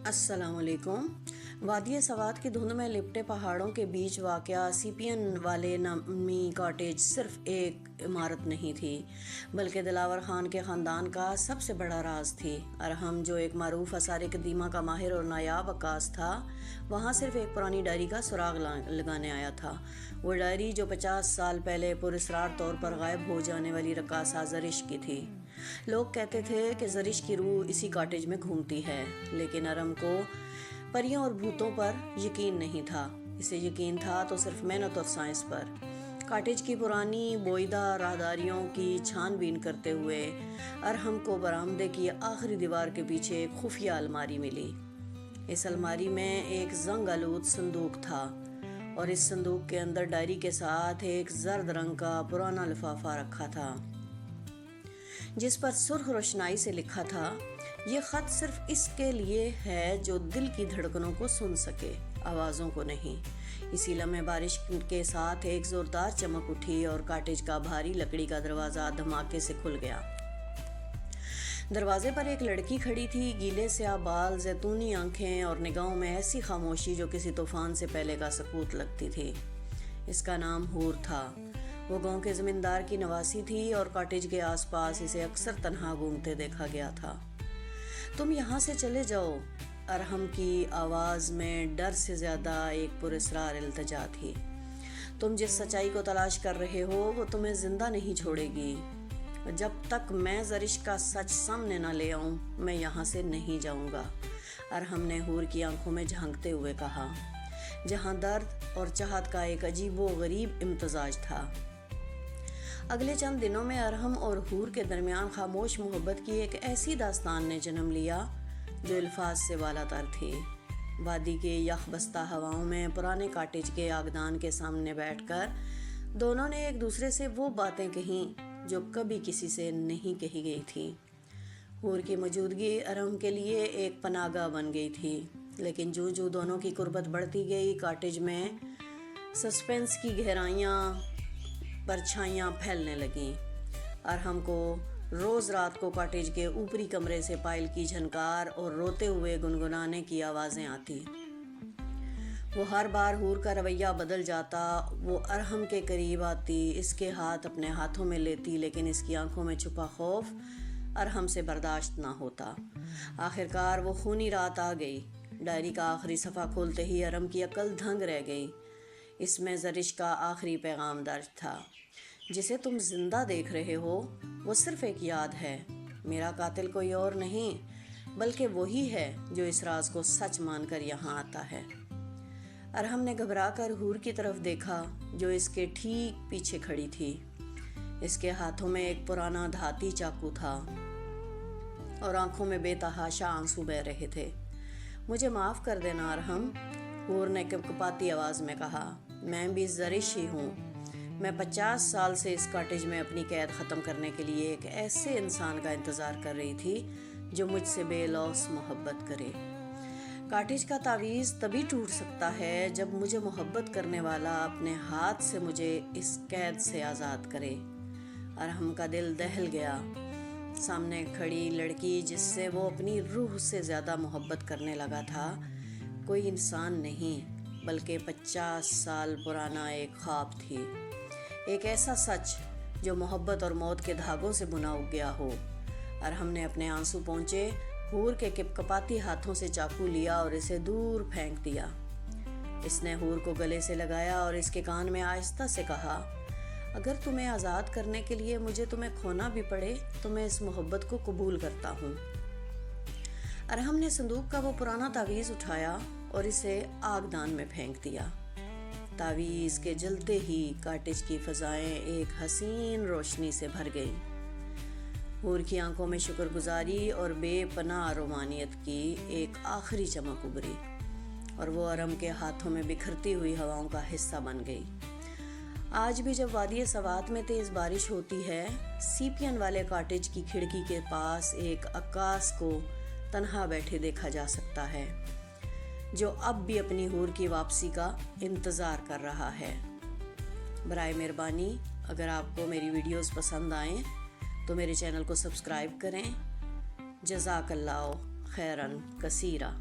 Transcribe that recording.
السلام علیکم۔ وادی سوات کی دھند میں لپٹے پہاڑوں کے بیچ واقع سیپین والے نامی کاٹیج صرف ایک عمارت نہیں تھی بلکہ دلاور خان کے خاندان کا سب سے بڑا راز تھی۔ ارحم جو ایک معروف آثار قدیمہ کا ماہر اور نایاب عکاس تھا، وہاں صرف ایک پرانی ڈائری کا سراغ لگانے آیا تھا۔ وہ ڈائری جو 50 سال پہلے پراسرار طور پر غائب ہو جانے والی رقاصہ زرش کی تھی۔ لوگ کہتے تھے کہ زرش کی روح اسی کاٹیج میں گھومتی ہے، لیکن ارحم کو پریوں اور بھوتوں پر یقین نہیں تھا۔ اسے یقین تھا تو صرف محنت اور سائنس پر۔ کاٹیج کی پرانی بوئیدہ راہداریوں کی چھان بین کرتے ہوئے ارحم کو برآمدے کی آخری دیوار کے پیچھے ایک خفیہ الماری ملی۔ اس الماری میں ایک زنگ آلود صندوق تھا اور اس صندوق کے اندر ڈائری کے ساتھ ایک زرد رنگ کا پرانا لفافہ رکھا تھا جس پر سرخ روشنائی سے لکھا تھا، یہ خط صرف اس کے لیے ہے جو دل کی دھڑکنوں کو سن سکے، آوازوں کو نہیں۔ اسی لمحے بارش کے ساتھ ایک زوردار چمک اٹھی اور کاٹیج کا بھاری لکڑی کا دروازہ دھماکے سے کھل گیا۔ دروازے پر ایک لڑکی کھڑی تھی، گیلے سیاہ بال، زیتونی آنکھیں اور نگاہوں میں ایسی خاموشی جو کسی طوفان سے پہلے کا سکوت لگتی تھی۔ اس کا نام حور تھا۔ وہ گاؤں کے زمیندار کی نواسی تھی اور کاٹیج کے آس پاس اسے اکثر تنہا گھومتے دیکھا گیا تھا۔ تم یہاں سے چلے جاؤ، ارحم کی آواز میں ڈر سے زیادہ ایک پراسرار التجا تھی۔ تم جس سچائی کو تلاش کر رہے ہو وہ تمہیں زندہ نہیں چھوڑے گی۔ جب تک میں زرش کا سچ سامنے نہ لے آؤں میں یہاں سے نہیں جاؤں گا، ارحم نے حور کی آنکھوں میں جھانکتے ہوئے کہا، جہاں درد اور چاہت کا ایک عجیب و غریب امتزاج تھا۔ اگلے چند دنوں میں ارحم اور حور کے درمیان خاموش محبت کی ایک ایسی داستان نے جنم لیا جو الفاظ سے بالاتر تھی۔ وادی کے یخ بستہ ہواؤں میں پرانے کاٹیج کے آگدان کے سامنے بیٹھ کر دونوں نے ایک دوسرے سے وہ باتیں کہیں جو کبھی کسی سے نہیں کہی گئی تھی۔ حور کی موجودگی ارحم کے لیے ایک پناہ گاہ بن گئی تھی، لیکن جو دونوں کی قربت بڑھتی گئی، کاٹیج میں سسپنس کی گہرائیاں پرچھائیاں پھیلنے لگیں۔ ارحم کو روز رات کو کاٹیج کے اوپری کمرے سے پائل کی جھنکار اور روتے ہوئے گنگنانے کی آوازیں آتی۔ وہ ہر بار حور کا رویہ بدل جاتا، وہ ارحم کے قریب آتی، اس کے ہاتھ اپنے ہاتھوں میں لیتی، لیکن اس کی آنکھوں میں چھپا خوف ارحم سے برداشت نہ ہوتا۔ آخرکار وہ خونی رات آ گئی۔ ڈائری کا آخری صفحہ کھولتے ہی ارحم کی عقل دھنگ رہ گئی۔ اس میں زرش کا آخری پیغام درج تھا، جسے تم زندہ دیکھ رہے ہو وہ صرف ایک یاد ہے۔ میرا قاتل کوئی اور نہیں بلکہ وہی ہے جو اس راز کو سچ مان کر یہاں آتا ہے۔ ارحم نے گھبرا کر حور کی طرف دیکھا جو اس کے ٹھیک پیچھے کھڑی تھی۔ اس کے ہاتھوں میں ایک پرانا دھاتی چاقو تھا اور آنکھوں میں بے تحاشا آنسو بہہ رہے تھے۔ مجھے معاف کر دینا ارحم، حور نے کپکپاتی آواز میں کہا، میں بھی زرش ہی ہوں۔ میں 50 سال سے اس کاٹیج میں اپنی قید ختم کرنے کے لیے ایک ایسے انسان کا انتظار کر رہی تھی جو مجھ سے بے لوث محبت کرے۔ کاٹیج کا تعویذ تبھی ٹوٹ سکتا ہے جب مجھے محبت کرنے والا اپنے ہاتھ سے مجھے اس قید سے آزاد کرے۔ ارحم کا دل دہل گیا۔ سامنے کھڑی لڑکی جس سے وہ اپنی روح سے زیادہ محبت کرنے لگا تھا، کوئی انسان نہیں بلکہ 50 سال پرانا ایک خواب تھی، ایک ایسا سچ جو محبت اور موت کے دھاگوں سے بنا گیا ہو۔ ارحم نے اپنے آنسو پونچھے، حور کے کپکپاتی ہاتھوں سے چاقو لیا اور اسے دور پھینک دیا۔ اس نے حور کو گلے سے لگایا اور اس کے کان میں آہستہ سے کہا، اگر تمہیں آزاد کرنے کے لیے مجھے تمہیں کھونا بھی پڑے تو میں اس محبت کو قبول کرتا ہوں۔ ارحم نے صندوق کا وہ پرانا تعویذ اٹھایا اور اسے آگ دان میں پھینک دیا۔ تعویذ کے جلتے ہی کاٹیج کی فضائیں ایک حسین روشنی سے بھر گئی۔ حور کی آنکھوں میں شکر گزاری اور بے پناہ رومانیت کی ایک آخری چمک ابھری اور وہ ارحم کے ہاتھوں میں بکھرتی ہوئی ہواؤں کا حصہ بن گئی۔ آج بھی جب وادی سوات میں تیز بارش ہوتی ہے، سیپین والے کاٹیج کی کھڑکی کے پاس ایک عکاس کو تنہا بیٹھے دیکھا جا سکتا ہے جو اب بھی اپنی حور کی واپسی کا انتظار کر رہا ہے۔ برائے مہربانی اگر آپ کو میری ویڈیوز پسند آئیں تو میرے چینل کو سبسکرائب کریں۔ جزاک اللہ خیراً کثیرا۔